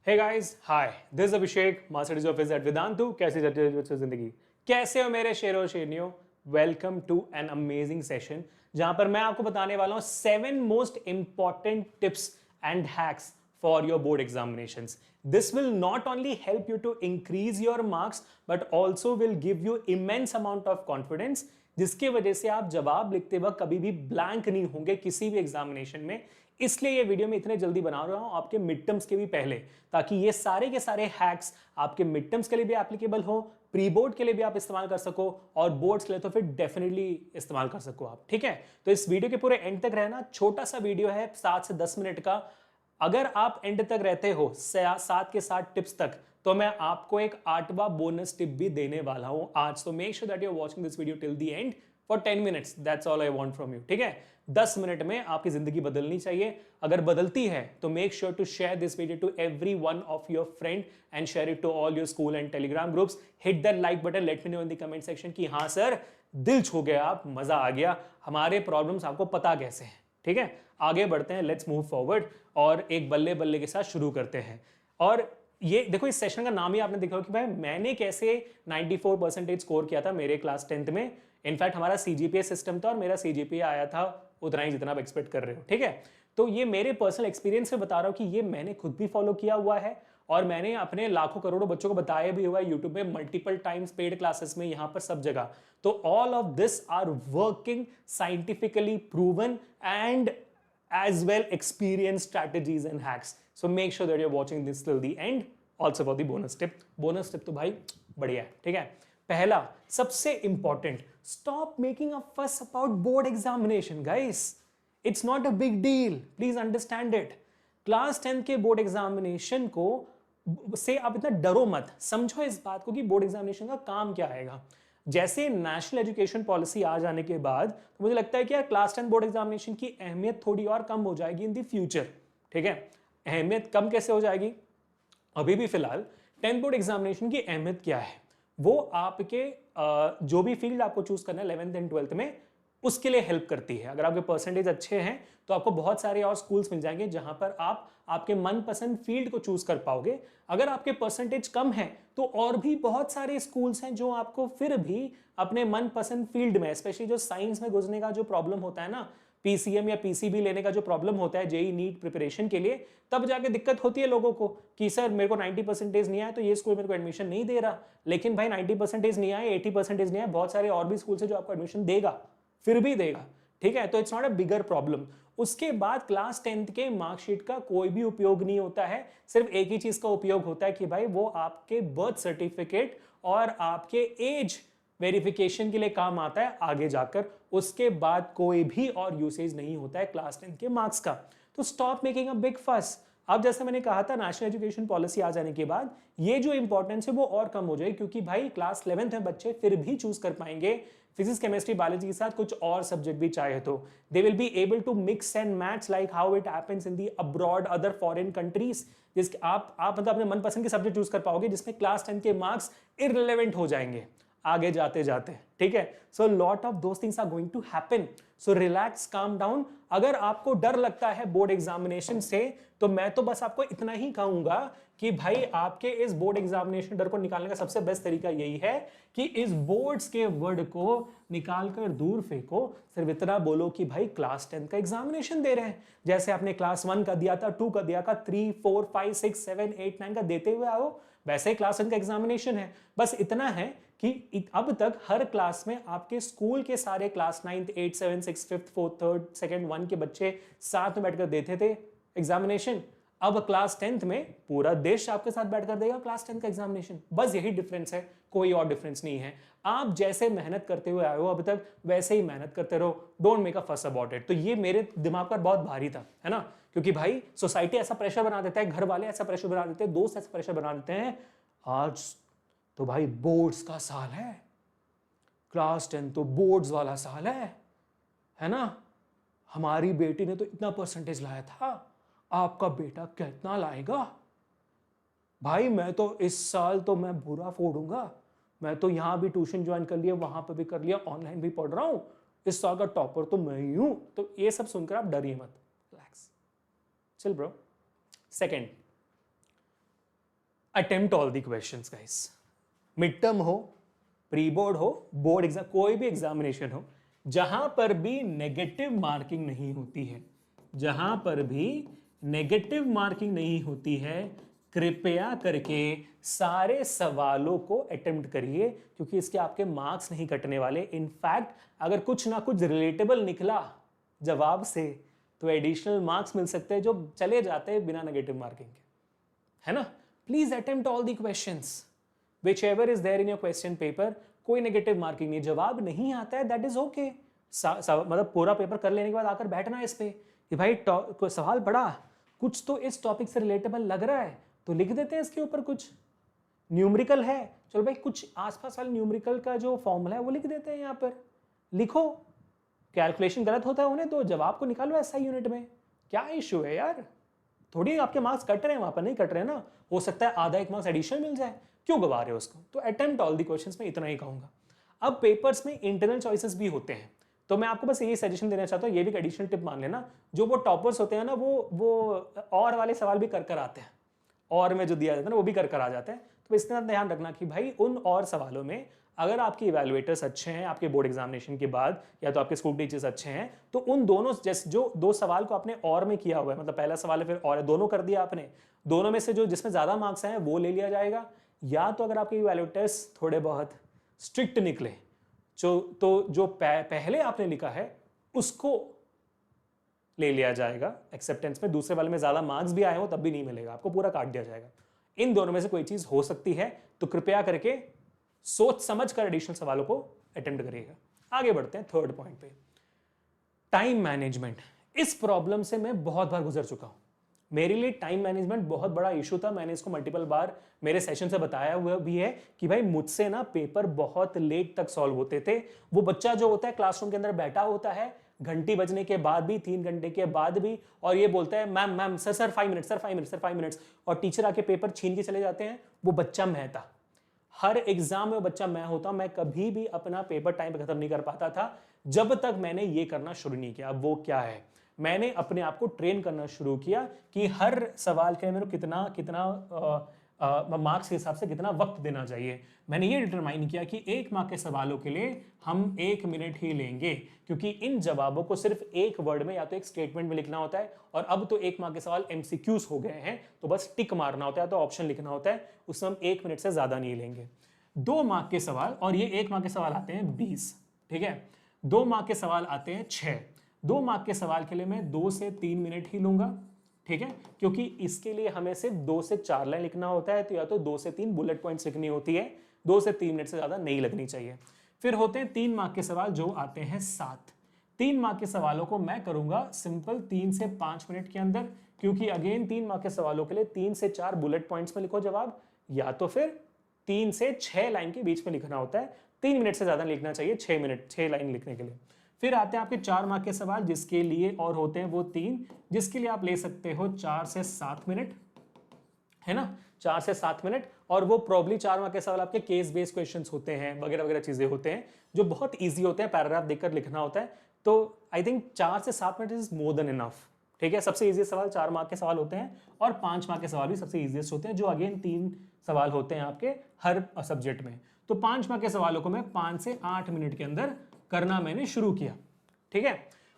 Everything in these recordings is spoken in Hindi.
Hey guys, hi, this is Abhishek, masters office at Vedantu. कैसे चल रही है जिंदगी? कैसे हो मेरे शेरों शेरनियों? Welcome to an amazing session जहां पर मैं आपको बताने वाला हूं 7 most important tips and hacks for your board examinations. This will not only help you to increase your marks but also will give you immense amount of confidence, जिसकी वजह से आप जवाब लिखते वक्त कभी भी ब्लैंक नहीं होंगे किसी भी एग्जामिनेशन में. इसलिए ये वीडियो मैं इतने जल्दी बना रहा हूं आपके मिड टर्म्स के भी पहले, ताकि ये सारे के सारे हैक्स आपके मिड टर्म्स के लिए भी एप्लीकेबल हो, प्री बोर्ड के लिए भी आप इस्तेमाल कर सको और बोर्ड्स के लिए तो फिर डेफिनेटली इस्तेमाल कर सको आप. ठीक है, तो इस वीडियो के पूरे एंड तक रहना. छोटा सा वीडियो है 7 से 10 मिनट का. अगर आप एंड तक रहते हो 7 के 7 टिप्स तक, तो मैं आपको एक 8वां बोनस टिप भी देने वाला हूं आज. तो make sure that you are watching this video till the end for 10 minutes. That's all I want from you. ठीक है, 10 मिनट में आपकी जिंदगी बदलनी चाहिए. अगर बदलती है तो make sure to share this video to every one of your friend and share it to all your school and Telegram groups. Hit that like button, let me know in the comment section कि हाँ सर, दिल छू गया आप, मजा आ गया, हमारे प्रॉब्लम्स आपको पता कैसे हैं. ठीक है, आगे बढ़ते हैं, लेट्स मूव फॉरवर्ड और एक बल्ले बल्ले के साथ शुरू करते हैं. और ये देखो, इस सेशन का नाम ही आपने देखा कि भाई मैंने कैसे 94% स्कोर किया था मेरे क्लास 10th में. इनफैक्ट हमारा सीजीपीए सिस्टम था और मेरा सीजीपीए आया था उतना ही जितना आप एक्सपेक्ट कर रहे हो. ठीक है, तो ये मेरे पर्सनल एक्सपीरियंस से बता रहा हूं कि ये मैंने खुद भी फॉलो किया हुआ है और मैंने अपने लाखों करोड़ों बच्चों को बताया भी हुआ है यूट्यूब में, मल्टीपल टाइम्स, पेड क्लासेस में, यहां पर सब जगह. तो all of this are working, scientifically proven and as well experienced strategies and hacks. So make sure that you're watching this till the end. Also for the bonus tip. Bonus tip तो भाई बढ़िया है. ठीक है, पहला सबसे important, stop making a fuss about board examination guys. It's not a big deal. Please understand it. Class 10 के बोर्ड एग्जामिनेशन को से आप इतना डरो मत. समझो इस बात को कि बोर्ड एग्जामिनेशन का काम क्या आएगा. जैसे नेशनल एजुकेशन पॉलिसी आ जाने के बाद तो मुझे लगता है कि यार क्लास 10 बोर्ड एग्जामिनेशन की अहमियत थोड़ी और कम हो जाएगी इन द फ्यूचर. ठीक है, अहमियत कम कैसे हो जाएगी? अभी भी फिलहाल 10th बोर्ड एग्जामिनेशन की अहमियत क्या है, वो आपके जो भी फील्ड आपको चूज करना है 11th एंड 12th में, उसके लिए हेल्प करती है. अगर आपके परसेंटेज अच्छे हैं तो आपको बहुत सारे और स्कूल्स मिल जाएंगे जहां पर आप आपके मनपसंद फील्ड को चूज कर पाओगे. अगर आपके परसेंटेज कम है तो और भी बहुत सारे स्कूल्स हैं जो आपको फिर भी अपने मनपसंद फील्ड में, स्पेशली जो साइंस में घुसने का जो प्रॉब्लम होता है ना, पीसीएम या पीसीबी लेने का जो प्रॉब्लम होता है जेई नीट प्रिपरेशन के लिए, तब जाके दिक्कत होती है लोगों को कि सर मेरे को 90% नहीं आया तो ये स्कूल मेरे को एडमिशन नहीं दे रहा. लेकिन भाई 90% नहीं आए, 80% नहीं आए, बहुत सारे और भी स्कूल है जो आपको एडमिशन देगा, फिर भी देगा. ठीक है, तो it's not a bigger problem. उसके बाद क्लास 10th के मार्कशीट का कोई भी उपयोग नहीं होता है. सिर्फ एक ही चीज का उपयोग होता है कि भाई वो आपके बर्थ सर्टिफिकेट और आपके एज वेरिफिकेशन के लिए काम आता है आगे जाकर. उसके बाद कोई भी और यूसेज नहीं होता है क्लास 10th के मार्क्स का. तो स्टॉप मेकिंग अ बिग फस. अब जैसे मैंने कहा था, नेशनल एजुकेशन पॉलिसी आ जाने के बाद ये जो इंपॉर्टेंस है वो और कम हो जाएगी, क्योंकि भाई क्लास 11th में बच्चे फिर भी चूज कर पाएंगे फिजिक्स, केमिस्ट्री, बायोलॉजी के साथ कुछ और सब्जेक्ट भी चाहे तो. They will be able to mix and match like how it happens in the abroad other foreign countries. जिसके आप मतलब अपने मनपसंद के सब्जेक्ट चूज कर पाओगे जिसमें क्लास 10 के मार्क्स इररिलेवेंट हो जाएंगे आगे जाते जाते. ठीक है, so lot of those things are going to happen. So relax, calm down. अगर आपको डर लगता है बोर्ड एग्जामिनेशन से तो मैं तो बस आपको इतना ही कहूंगा कि भाई आपके इस बोर्ड एग्जामिनेशन डर को निकालने का सबसे बेस्ट तरीका यही है कि इस बोर्ड्स के वर्ड को निकालकर दूर फेंको. सिर्फ इतना बोलो कि भाई क्लास 10 का एग्जामिनेशन दे रहे हैं. जैसे आपने क्लास 1 का दिया था, 2 का दिया था, 3, 4, 5, 6, 7, 8, 9 का देते हुए आओ, वैसे ही क्लास 10 का एग्जामिनेशन है. बस इतना है कि अब तक हर क्लास में आपके स्कूल के सारे class 9th, 8th, 7th, 6th, 5th, 4th, 3rd, 2nd, 1 के बच्चे साथ में बैठकर देते थे एग्जामिनेशन. अब क्लास 10th में पूरा देश आपके साथ बैठकर देगा क्लास 10th का एग्जामिनेशन. बस यही डिफरेंस है, कोई और डिफरेंस नहीं है. आप जैसे मेहनत करते हुए आए हो अब तक, वैसे ही मेहनत करते रहो. डोंट मेक अ फस अबाउट इट. तो ये मेरे दिमाग पर बहुत भारी था, है ना, क्योंकि भाई सोसाइटी ऐसा प्रेशर बना देता है, घर वाले ऐसा प्रेशर बना देते हैं, दोस्त ऐसा प्रेशर बना देते हैं. आज तो भाई बोर्ड्स का साल है, क्लास 10 तो बोर्ड्स वाला साल है ना. हमारी बेटी ने तो इतना परसेंटेज लाया था, आपका बेटा कितना लाएगा? भाई मैं तो इस साल तो मैं बुरा फोड़ूंगा. मैं तो यहां भी ट्यूशन ज्वाइन कर लिया, वहां पर भी कर लिया, ऑनलाइन भी पढ़ रहा हूं, इस साल का टॉपर तो मैं ही हूं. तो ये सब सुनकर आप डरिए मत, relax, chill bro. Second, attempt all the questions guys, mid term हो, प्री बोर्ड हो, बोर्ड एग्जाम, कोई भी एग्जामिनेशन हो, जहां पर भी नेगेटिव मार्किंग नहीं होती है, जहां पर भी नेगेटिव मार्किंग नहीं होती है, कृपया करके सारे सवालों को अटेम्प्ट करिए, क्योंकि इसके आपके मार्क्स नहीं कटने वाले। इनफैक्ट अगर कुछ ना कुछ रिलेटेबल निकला जवाब से तो एडिशनल मार्क्स मिल सकते हैं जो चले जाते हैं बिना नेगेटिव मार्किंग के, है ना। Please attempt all the questions whichever is there in your question paper. कोई नेगेटिव मार्किंग नहीं, जवाब नहीं आता है दैट इज ओके। मतलब पूरा पेपर कर लेने के बाद आकर बैठना इस पे कि भाई कोई सवाल पढ़ा, कुछ तो इस टॉपिक से रिलेटेबल लग रहा है तो लिख देते हैं इसके ऊपर। कुछ न्यूमेरिकल है, चलो भाई कुछ आसपास वाले न्यूमेरिकल का जो फॉर्मूला है वो लिख देते हैं यहाँ पर। लिखो, कैलकुलेशन गलत होता है उन्हें तो जवाब को निकालो एसआई यूनिट में, क्या इशू है यार। थोड़ी आपके मार्क्स कट रहे हैं, वहां पर नहीं कट रहे हैं ना, हो सकता है आधा एक मार्क्स एडिशनल मिल जाए, क्यों गवा रहे हो उसको। तो अटेम्प्ट ऑल दी क्वेश्चंस में इतना ही कहूंगा। अब पेपर्स में इंटरनल चॉइसेस भी होते हैं, तो मैं आपको बस यही सजेशन देना चाहता हूँ, ये भी एक एडिशनल टिप मान लेना, जो वो टॉपर्स होते हैं ना वो और वाले सवाल भी कर आते हैं, और में जो दिया जाता है ना वो भी कर आ जाते हैं। तो इसका ध्यान रखना कि भाई उन और सवालों में अगर आपके इवैल्यूएटर्स अच्छे हैं आपके बोर्ड एग्जामिनेशन के बाद, या तो आपके स्कूल टीचर्स अच्छे हैं, तो उन दोनों जैसे जो दो सवाल को आपने और में किया हुआ है, मतलब पहला सवाल है फिर और दोनों कर दिया आपने, दोनों में से जो जिसमें ज्यादा मार्क्स हैं वो ले लिया जाएगा। या तो अगर आपके इवैल्यूएटर्स थोड़े बहुत स्ट्रिक्ट निकले तो जो पहले आपने लिखा है उसको ले लिया जाएगा एक्सेप्टेंस में, दूसरे वाले में ज्यादा मार्क्स भी आए हो तब भी नहीं मिलेगा, आपको पूरा काट दिया जाएगा। इन दोनों में से कोई चीज हो सकती है, तो कृपया करके सोच समझ कर एडिशनल सवालों को अटेम्प्ट करिएगा। आगे बढ़ते हैं थर्ड पॉइंट पे, टाइम मैनेजमेंट। इस प्रॉब्लम से मैं बहुत बार गुजर चुका हूं, मेरे लिए टाइम मैनेजमेंट बहुत बड़ा इशू था। मैंने इसको मल्टीपल बार मेरे सेशन से बताया हुआ भी है कि भाई मुझसे ना पेपर बहुत लेट तक सॉल्व होते थे। वो बच्चा जो होता है क्लासरूम के अंदर बैठा होता है घंटी बजने के बाद भी, 3 घंटे के बाद भी, और ये बोलता है ma'am ma'am sir sir 5 minute sir 5 minute sir 5 minutes, और टीचर आके पेपर छीन के चले जाते हैं। वो बच्चा मैं था, हर एग्जाम में बच्चा मैं होता। मैं कभी भी अपना पेपर टाइम पे खत्म नहीं कर पाता था जब तक मैंने ये करना शुरू नहीं किया। अब वो क्या है, मैंने अपने आप को ट्रेन करना शुरू किया कि हर सवाल के लिए मेरे को कितना कितना मार्क्स के हिसाब से कितना वक्त देना चाहिए। मैंने ये डिटरमाइन किया कि 1 मार्क के सवालों के लिए हम 1 मिनट ही लेंगे, क्योंकि इन जवाबों को सिर्फ एक वर्ड में या तो एक स्टेटमेंट में लिखना होता है, और अब तो 1 मार्क के सवाल एमसीक्यूज हो गए हैं तो बस टिक मारना होता है, तो ऑप्शन लिखना होता है, उसमें हम 1 मिनट से ज्यादा नहीं लेंगे। 2 मार्क के सवाल, और ये 1 मार्क के सवाल आते हैं 20, ठीक है। 2 मार्क के सवाल आते हैं 6। 2 मार्क के सवाल के लिए मैं 2 से 3 मिनट ही लूंगा, ठीक है, क्योंकि इसके लिए हमें सिर्फ 2 से 4 लाइन लिखना होता है, तो या तो 2 से 3 बुलेट पॉइंट्स लिखनी होती है, 2 से 3 मिनट से ज्यादा नहीं लगनी चाहिए। फिर होते हैं 3 मार्क के सवाल जो आते हैं 7। 3 मार्क के सवालों को मैं करूंगा सिंपल 3 से 5 मिनट के अंदर, क्योंकि अगेन 3 मार्क के सवालों के लिए 3 से 4 बुलेट पॉइंट्स में लिखो जवाब, या तो फिर 3 से 6 लाइन के बीच में लिखना होता है। 3 मिनट से ज्यादा लिखना चाहिए, 6 लाइन लिखने के लिए। फिर आते हैं आपके 4 मार्क के सवाल, जिसके लिए और होते हैं वो 3, जिसके लिए आप ले सकते हो 4 से 7 मिनट, है ना, 4 से 7 मिनट। और वो प्रॉब्ली 4 मार्क के सवाल आपके केस बेस्ड क्वेश्चंस होते हैं, वगैरह वगैरह चीजें होते हैं जो बहुत ईजी होते हैं, पैराग्राफ देखकर लिखना होता है। तो आई थिंक 4 से 7 minute is more than enough, ठीक है। सबसे ईजी सवाल 4 मार्क के सवाल होते हैं, और 5 मार्क के सवाल भी सबसे ईजीएस्ट होते हैं, जो अगेन 3 सवाल होते हैं आपके हर सब्जेक्ट में। तो 5 मार्क के सवालों को मैं 5 से 8 मिनट के अंदर करना मैंने शुरू किया, ठीक है।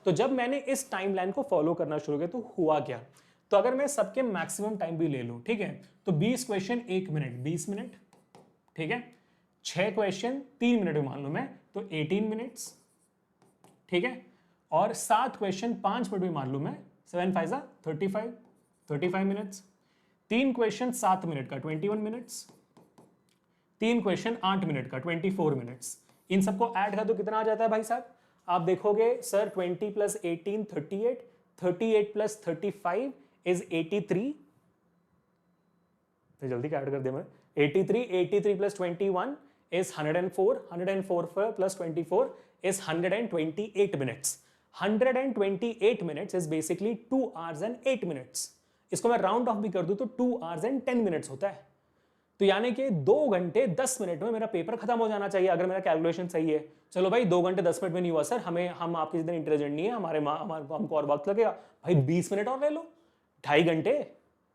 तो जब मैंने इस टाइमलाइन को फॉलो करना शुरू किया तो हुआ क्या, तो अगर मैं सबके मैक्सिमम टाइम भी ले लूं, ठीक है, तो 20 क्वेश्चन 1 मिनट 20 मिनट, ठीक है। 6 क्वेश्चन 3 मिनट में मान लूं मैं तो 18 मिनट्स, ठीक है। और 7 क्वेश्चन 5 मिनट में मान लूं मैं, 7 5 35 मिनट्स। 3 क्वेश्चन 7 मिनट का 21 मिनट्स। 3 क्वेश्चन 8 मिनट का 24 मिनट्स। इन सबको ऐड कर दो कितना आ जाता है भाई साहब, आप देखोगे सर 20 + 18 38, 38 + 35 इज 83। तो जल्दी ऐड कर दे मैं, 83 + 21 is 104, 104 + 24 is 128 minutes. 128 minutes is basically 2 hours and 8 minutes। इसको मैं राउंड ऑफ भी कर दूं तो 2 hours and 10 minutes होता है। तो यानी कि 2 घंटे 10 मिनट में मेरा पेपर खत्म हो जाना चाहिए अगर मेरा कैलकुलेशन सही है। चलो भाई 2 घंटे 10 मिनट में नहीं हुआ सर, हम आपके जितने इंटेलिजेंट नहीं है, हमको और वक्त लगेगा। भाई 20 मिनट और ले लो, 2.5 घंटे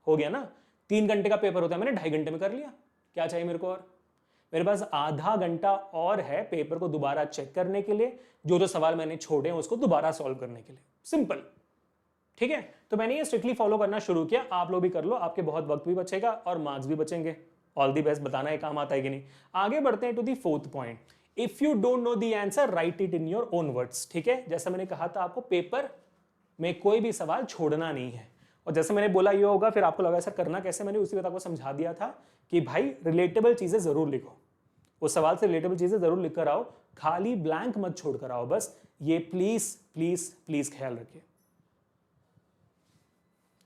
हो गया ना। 3 घंटे का पेपर होता है, मैंने 2.5 घंटे में कर लिया, क्या चाहिए मेरे को और? मेरे पास आधा घंटा और है पेपर को दोबारा चेक करने के लिए, जो जो सवाल मैंने छोड़े हैं उसको दोबारा सॉल्व करने के लिए, सिंपल। ठीक है, तो मैंने ये स्ट्रिक्टली फॉलो करना शुरू किया, आप लोग भी कर लो, आपके बहुत वक्त भी बचेगा और मार्क्स भी बचेंगे। ऑल दी बेस्ट, बताना है काम आता है कि नहीं। आगे बढ़ते हैं to the fourth point, if you don't know the answer write it in your own words. ठीक है, जैसा मैंने कहा था आपको पेपर में कोई भी सवाल छोड़ना नहीं है, और जैसे मैंने बोला ये होगा, फिर आपको लगा सर करना कैसे, मैंने उसी बात आपको समझा दिया था कि भाई रिलेटेबल चीजें जरूर लिखो, उस सवाल से रिलेटेबल चीजें जरूर लिख कर आओ, खाली ब्लैंक मत छोड़ कर आओ, बस ये प्लीज प्लीज प्लीज ख्याल रखिए।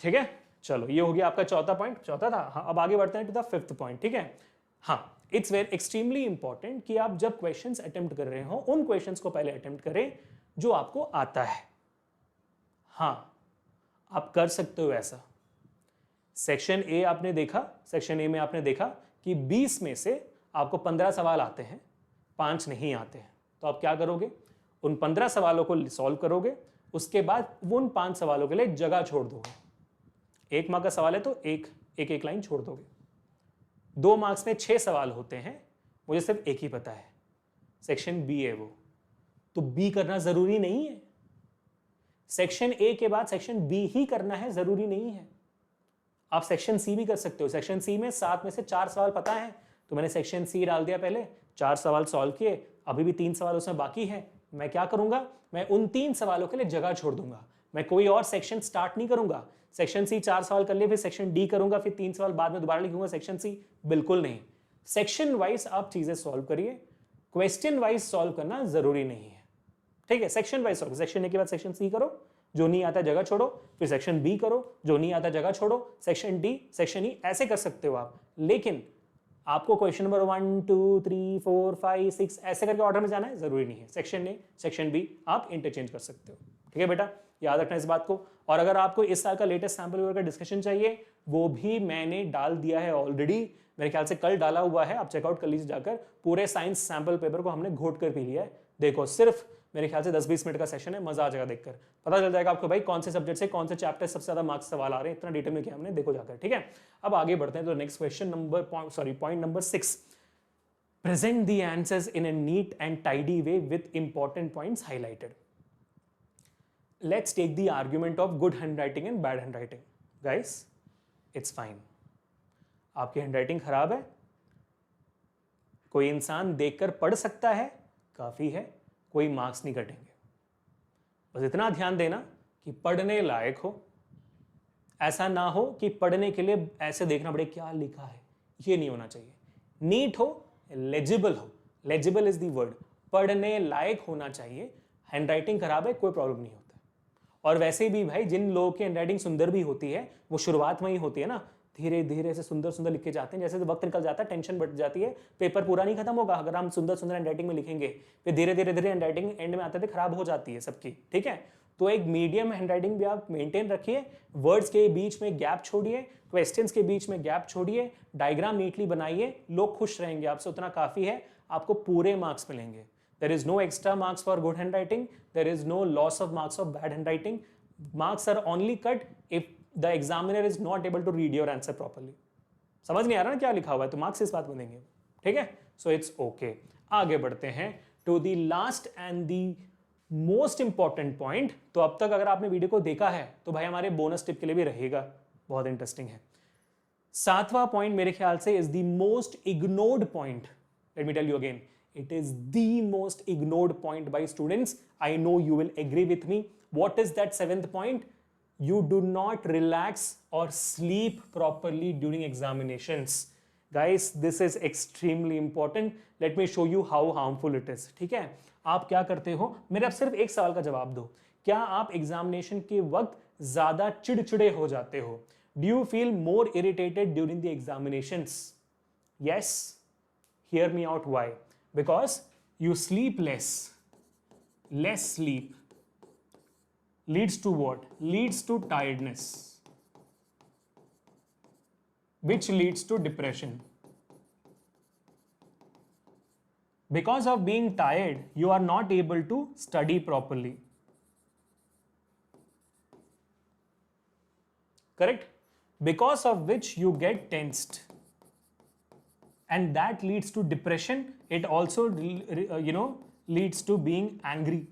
ठीक है, चलो ये हो गया आपका चौथा पॉइंट, चौथा था। हाँ, अब आगे बढ़ते हैं टू द फिफ्थ पॉइंट। ठीक है, हाँ, इट्स वेरी एक्सट्रीमली इंपॉर्टेंट कि आप जब क्वेश्चंस अटेम्प्ट कर रहे हो उन क्वेश्चंस को पहले अटेम्प्ट करें जो आपको आता है। हाँ, आप कर सकते हो ऐसा। सेक्शन ए आपने देखा, सेक्शन ए में आपने देखा कि 20 में से आपको 15 सवाल आते हैं, 5 नहीं आते हैं, तो आप क्या करोगे, उन 15 सवालों को सॉल्व करोगे, उसके बाद उन 5 सवालों के लिए जगह छोड़ दोगे। 1 मार्क का सवाल है तो एक लाइन छोड़ दोगे। 2 मार्क्स में 6 सवाल होते हैं, मुझे सिर्फ एक ही पता है, सेक्शन बी है वो, तो बी करना जरूरी नहीं है। सेक्शन ए के बाद सेक्शन बी ही करना है, जरूरी नहीं है। आप सेक्शन सी भी कर सकते हो। सेक्शन सी में 7 में से 4 सवाल पता है, तो मैंने सेक्शन सी डाल दिया, पहले 4 सवाल सॉल्व किए, अभी भी 3 सवाल उसमें बाकी है। मैं क्या करूंगा, मैं उन 3 सवालों के लिए जगह छोड़ दूंगा, मैं कोई और सेक्शन स्टार्ट नहीं करूंगा। सेक्शन सी 4 सवाल कर लिए, फिर सेक्शन डी करूंगा, फिर 3 सवाल बाद में दोबारा लिखूंगा सेक्शन सी, बिल्कुल नहीं। सेक्शन वाइज आप चीजें सॉल्व करिए, क्वेश्चन वाइज सॉल्व करना जरूरी नहीं है। ठीक है, section wise solve, section A के बाद सेक्शन सी करो, जो नहीं आता जगह छोड़ो, फिर सेक्शन बी करो, जो नहीं आता जगह छोड़ो, सेक्शन डी, सेक्शन ई, ऐसे कर सकते हो आप। लेकिन आपको क्वेश्चन नंबर 1 2 3 4 5 6 ऐसे करके ऑर्डर में जाना है, जरूरी नहीं है। सेक्शन ए सेक्शन बी आप इंटरचेंज कर सकते हो। ठीक है बेटा, याद रखना इस बात को। और अगर आपको इस साल का लेटेस्ट सैंपल पेपर का डिस्कशन चाहिए, वो भी मैंने डाल दिया है ऑलरेडी, मेरे ख्याल से कल डाला हुआ है, आप चेकआउट कर लीजिए जाकर। पूरे साइंस सैंपल पेपर को हमने घोट कर पी लिया है। देखो, सिर्फ मेरे ख्याल से 10-20 मिनट का सेशन है, मजा आ जाएगा देखकर, पता चल जाएगा आपको भाई कौन से सब्जेक्ट से कौन से चैप्टर सबसे ज्यादा मार्क्स सवाल आ रहे हैं। इतना डिटेल में किया हमने, देखो जाकर। ठीक है, अब आगे बढ़ते हैं तो next question number point number 6, present the answers in a neat and tidy way with important points highlighted. Let's take the argument of good handwriting and bad handwriting. Guys, it's fine, आपकी हैंडराइटिंग खराब है, कोई इंसान देखकर पढ़ सकता है, काफी है, कोई मार्क्स नहीं कटेंगे। बस इतना ध्यान देना कि पढ़ने लायक हो, ऐसा ना हो कि पढ़ने के लिए ऐसे देखना पड़े क्या लिखा है, ये नहीं होना चाहिए। नीट हो, लेजिबल हो, लेजिबल इज द वर्ड, पढ़ने लायक होना चाहिए। हैंडराइटिंग खराब है, कोई प्रॉब्लम नहीं होता। और वैसे भी भाई जिन लोगों की हैंडराइटिंग सुंदर भी होती है, वो शुरुआत में ही होती है ना, धीरे धीरे से सुंदर सुंदर लिख के जाते हैं। जैसे वक्त निकल जाता है, टेंशन बढ़ जाती है, पेपर पूरा नहीं खत्म होगा अगर हम सुंदर सुंदर हैंडराइटिंग में लिखेंगे, फिर धीरे धीरे धीरे हैंडराइटिंग एंड में आते थे खराब हो जाती है सबकी। ठीक है, तो एक मीडियम हैंडराइटिंग भी आप मेंटेन रखिए, वर्ड्स के बीच में गैप छोड़िए, क्वेश्चंस के बीच में गैप छोड़िए, डायग्राम नीटली बनाइए, लोग खुश रहेंगे आपसे, उतना काफी है, आपको पूरे मार्क्स मिलेंगे। There is no extra marks for good handwriting. There is no loss of marks of bad handwriting. Marks are only cut if the examiner is not able to read your answer properly. समझ नहीं आ रहा ना क्या लिखा हुआ है, तो मार्क्स इस बात में देंगे। ठीक है, सो इट्स ओके। आगे बढ़ते हैं to the last and the most important point. तो अब तक अगर आपने वीडियो को देखा है तो भाई हमारे बोनस टिप के लिए भी रहेगा, बहुत इंटरेस्टिंग है। 7वां पॉइंट मेरे ख्याल से is the most ignored point. Let me tell you again, it is the most ignored point by students. I know you will agree with me. What is that 7th point? You do not relax or sleep properly during examinations. Guys, this is extremely important. Let me show you how harmful it is. ठीक है, आप क्या करते हो, मेरे आप सिर्फ एक सवाल का जवाब दो, क्या आप एग्जामिनेशन के वक्त ज्यादा चिड़चिड़े हो जाते हो? Do you feel more irritated during the examinations? Yes. Hear me out. Why? Because you sleep less. Less sleep leads to what? Leads to tiredness, which leads to depression. Because of being tired, you are not able to study properly. Correct? because of which you get tensed. And that leads to depression. It also, leads to being angry.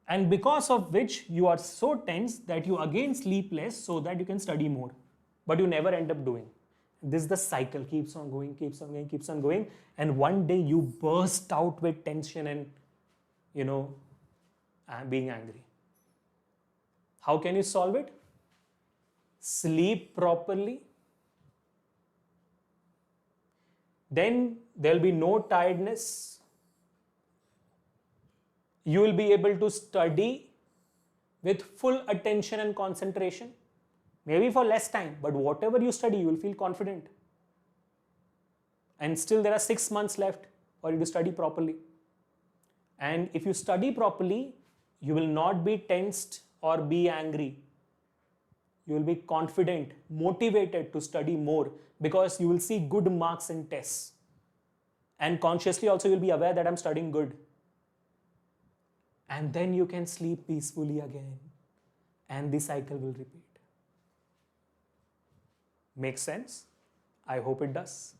And because of which you are so tense that you again sleep less so that you can study more. But you never end up doing. This is the cycle, keeps on going, keeps on going, keeps on going. And one day you burst out with tension and, being angry. How can you solve it? Sleep properly. Then there'll be no tiredness. You will be able to study with full attention and concentration. Maybe for less time, but whatever you study, you will feel confident. And still there are 6 months left for you to study properly. And if you study properly, you will not be tensed or be angry. You will be confident, motivated to study more because you will see good marks in tests. And consciously also you'll be aware that I'm studying good. And then you can sleep peacefully again. And the cycle will repeat. Makes sense? I hope it does.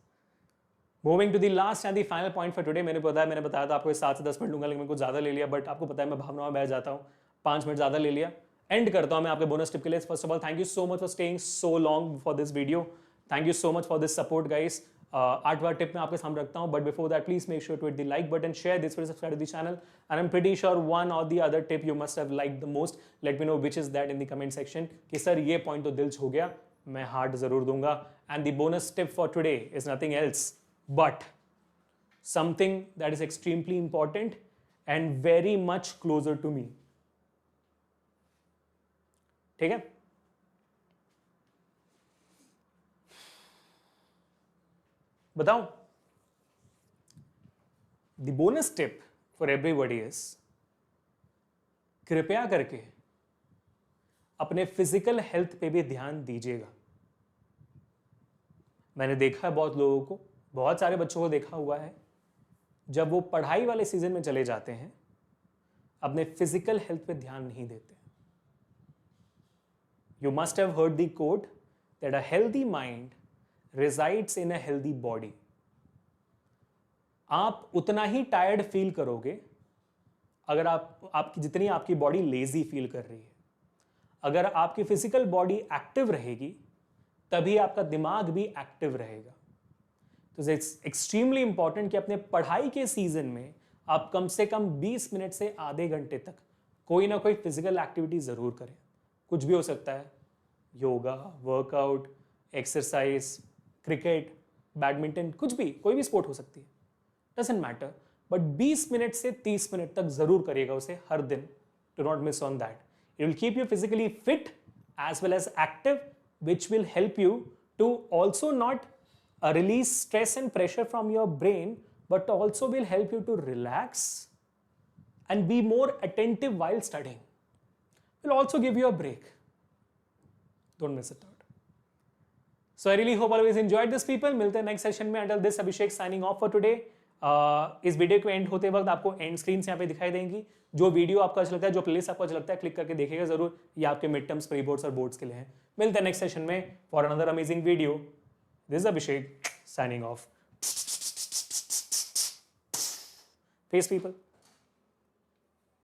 Moving to the last and the final point for today. मैंने बताया था आपको 7 से 10 मिनट लूंगा, लेकिन मैंने कुछ ज़्यादा ले लिया, बट आपको पता है मैं भावनाओं में बह जाता हूँ. 5 मिनट ज़्यादा ले लिया. एंड करता हूँ मैं आपके बोनस टिप के लिए. First of all, thank you so much for staying so long for this video. Thank you so much for this support guys. 8वां टिप मैं आपके सामने रखता हूँ, but before that please make sure to hit the like button, share this video, subscribe to the channel. And I am pretty sure one or the other tip you must have liked the most. Let me know which is that in the comment section कि सर ये पॉइंट तो दिल हो गया, मैं हार्ट जरूर दूंगा. And the bonus tip for today is nothing else but something that is extremely important and very much closer to me. ठीक है? बताओ. The bonus tip for everybody is कृपया करके अपने फिजिकल हेल्थ पे भी ध्यान दीजिएगा. मैंने देखा है बहुत लोगों को, बहुत सारे बच्चों को देखा हुआ है, जब वो पढ़ाई वाले सीजन में चले जाते हैं अपने फिजिकल हेल्थ पे ध्यान नहीं देते. You must have heard the coat that a healthy mind resides in a healthy body. आप उतना ही टायर्ड फील करोगे अगर आपकी जितनी आपकी बॉडी लेजी फील कर रही है. अगर आपकी फिजिकल बॉडी एक्टिव रहेगी तभी आपका दिमाग भी एक्टिव रहेगा. तो इट्स एक्सट्रीमली इंपॉर्टेंट कि अपने पढ़ाई के सीजन में आप कम से कम 20 मिनट से आधे घंटे तक कोई ना कोई फिजिकल एक्टिविटी जरूर करें. कुछ भी हो सकता है, yoga, workout, exercise, cricket, badminton, कुछ भी, कोई भी स्पोर्ट हो सकती है, डजंट मैटर, बट 20 मिनट से 30 मिनट तक जरूर करिएगा उसे हर दिन. Do not miss on that. It will keep you physically fit as well as active, which will help you to also not release stress and pressure from your brain, but also will help you to relax and be more attentive while studying. Will also give you a break. Don't miss it out. So I really hope always enjoyed this people. मिलते हैं next session में. Until this, Abhishek signing off for today. इस वीडियो को एंड होते वक्त आपको एंड स्क्रीन यहाँ पे दिखाई देंगी. जो वीडियो आपको अच्छा लगता है, जो प्लेलिस्ट आपको अच्छा लगता है, क्लिक करके देखिएगा जरूर. ये आपके मिड टर्म्स, प्री बोर्ड्स और बोर्ड्स के लिए हैं. मिलते हैं नेक्स्ट सेशन में for another amazing video. This is Abhishek signing off. Peace, people.